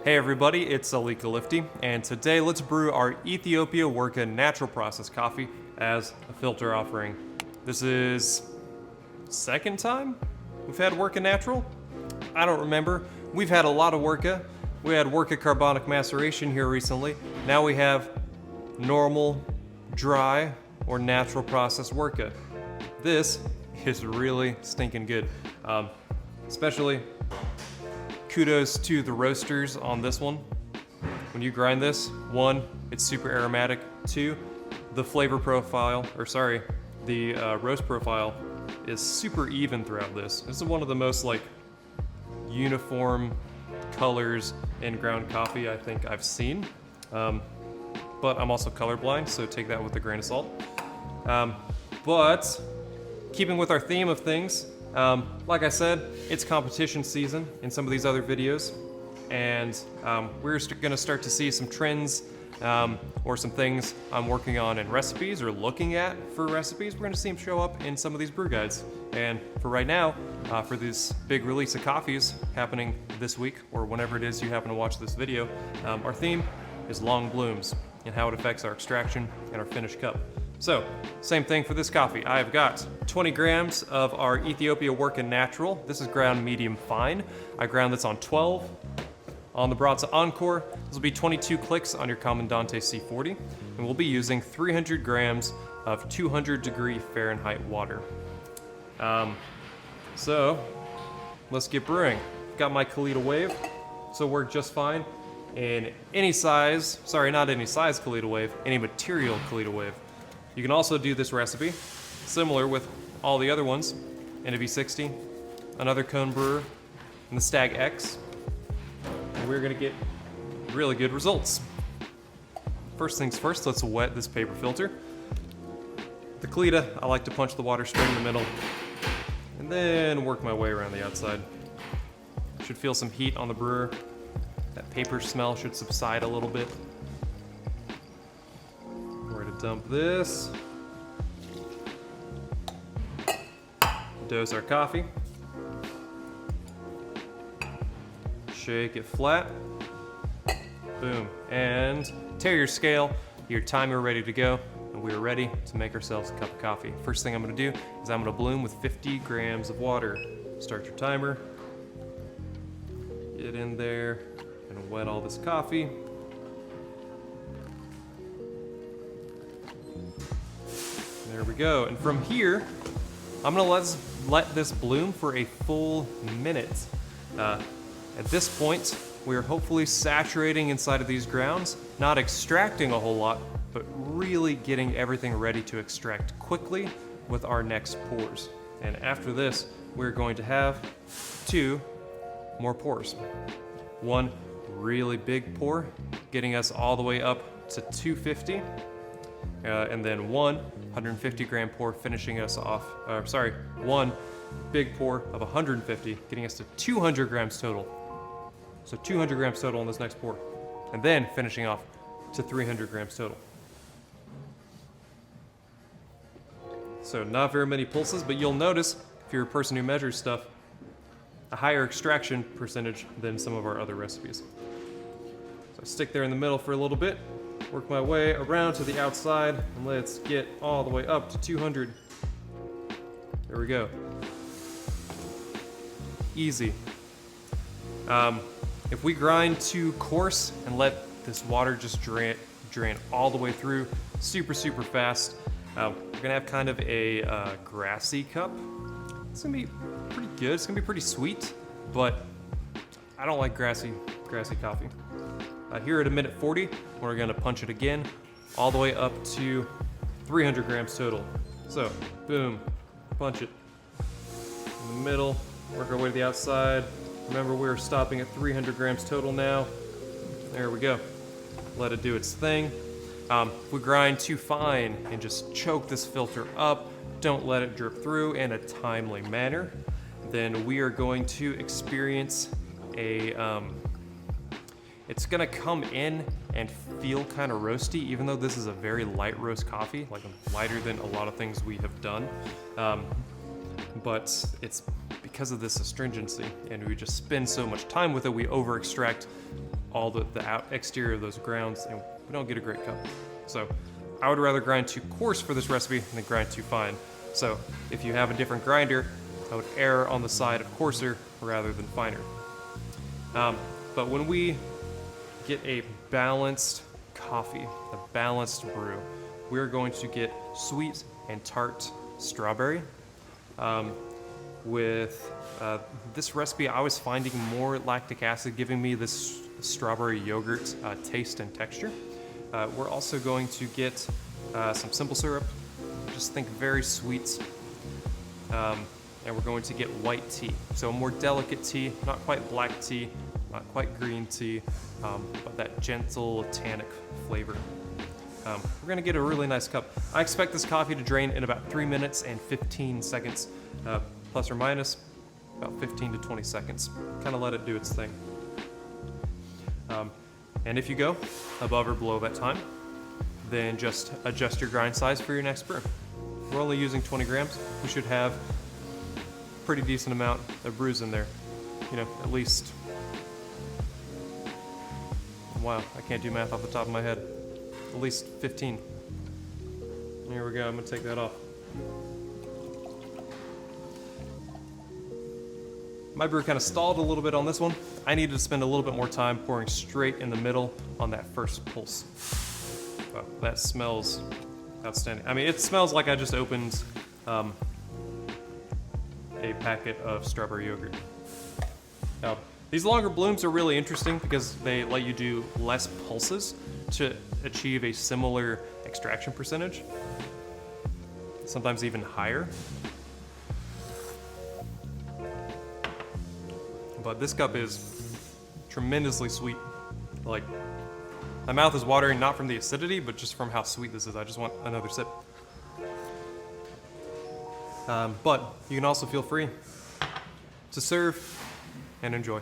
Hey everybody, it's Alika Lifty, and today let's brew our Ethiopia Worka natural process coffee as a filter offering. This is second time we've had Worka natural? I don't remember. We've had a lot of Worka. We had Worka carbonic maceration here recently. Now we have normal, dry, or natural process Worka. This is really stinking good. Especially kudos to the roasters on this one. When you grind this, one, it's super aromatic. Two, the flavor profile, the roast profile is super even throughout this. This is one of the most uniform colors in ground coffee I think I've seen. But I'm also colorblind, so take that with a grain of salt. But keeping with our theme of things, like I said, it's competition season in some of these other videos, and we're going to start to see some trends or some things I'm working on in recipes or looking at for recipes. We're going to see them show up in some of these brew guides. And for right now, for this big release of coffees happening this week or whenever it is you happen to watch this video, our theme is long blooms and how it affects our extraction and our finished cup. So, same thing for this coffee. I've got 20 grams of our Ethiopia Worka Natural. This is ground medium fine. I ground this on 12. On the Brazza Encore, this will be 22 clicks on your Commandante C40. And we'll be using 300 grams of 200-degree Fahrenheit water. So, let's get brewing. Got my Kalita Wave, so work just fine in any size, not any size Kalita Wave, any material Kalita Wave. You can also do this recipe, similar with all the other ones, in a V60, another cone brewer, and the Stag X, and we're gonna get really good results. First things first, let's wet this paper filter. The Kalita, I like to punch the water straight in the middle, and then work my way around the outside. Should feel some heat on the brewer. That paper smell should subside a little bit. Dump this. Dose our coffee. Shake it flat. Boom. And tear your scale. Your timer ready to go. And we are ready to make ourselves a cup of coffee. First thing I'm going to do is I'm going to bloom with 50 grams of water. Start your timer. Get in there and wet all this coffee. There we go, and from here, I'm gonna let this bloom for a full minute. At this point, we are hopefully saturating inside of these grounds, not extracting a whole lot, but really getting everything ready to extract quickly with our next pours. And after this, we're going to have 2 more pours. One really big pour, getting us all the way up to 250. And then one 150 gram pour finishing us off, one big pour of 150, getting us to 200 grams total. So 200 grams total on this next pour. And then finishing off to 300 grams total. So not very many pulses, but you'll notice, if you're a person who measures stuff, a higher extraction percentage than some of our other recipes. So I stick there in the middle for a little bit. Work my way around to the outside, and let's get all the way up to 200. There we go. Easy. If we grind too coarse and let this water just drain all the way through super fast, we're gonna have kind of a grassy cup. It's gonna be pretty good. It's gonna be pretty sweet, but I don't like grassy coffee. Here at a minute 40, we're gonna punch it again, all the way up to 300 grams total. So, boom, punch it. In the middle, work our way to the outside. Remember, we're stopping at 300 grams total now. There we go. Let it do its thing. If we grind too fine and just choke this filter up, don't let it drip through in a timely manner, then we are going to experience it's gonna come in and feel kind of roasty, even though this is a very light roast coffee, lighter than a lot of things we have done. But it's because of this astringency, and we just spend so much time with it, we over extract all the exterior of those grounds, and we don't get a great cup. So I would rather grind too coarse for this recipe than grind too fine. So if you have a different grinder, I would err on the side of coarser rather than finer. But when we get a balanced coffee, a balanced brew, we're going to get sweet and tart strawberry. With this recipe, I was finding more lactic acid giving me this strawberry yogurt taste and texture. We're also going to get some simple syrup, just think very sweet. And we're going to get white tea. So a more delicate tea, not quite black tea, not quite green tea, but that gentle tannic flavor. We're gonna get a really nice cup. I expect this coffee to drain in about 3 minutes and 15 seconds, plus or minus about 15 to 20 seconds. Kind of let it do its thing. And if you go above or below that time, then just adjust your grind size for your next brew. We're only using 20 grams. We should have a pretty decent amount of brews in there. You know, at least, wow, I can't do math off the top of my head. At least 15. Here we go, I'm gonna take that off. My brew kind of stalled a little bit on this one. I needed to spend a little bit more time pouring straight in the middle on that first pulse. Wow, that smells outstanding. I mean, it smells like I just opened a packet of strawberry yogurt. Now, these longer blooms are really interesting because they let you do less pulses to achieve a similar extraction percentage, sometimes even higher. But this cup is tremendously sweet. Like, my mouth is watering not from the acidity, but just from how sweet this is. I just want another sip. But you can also feel free to serve and enjoy.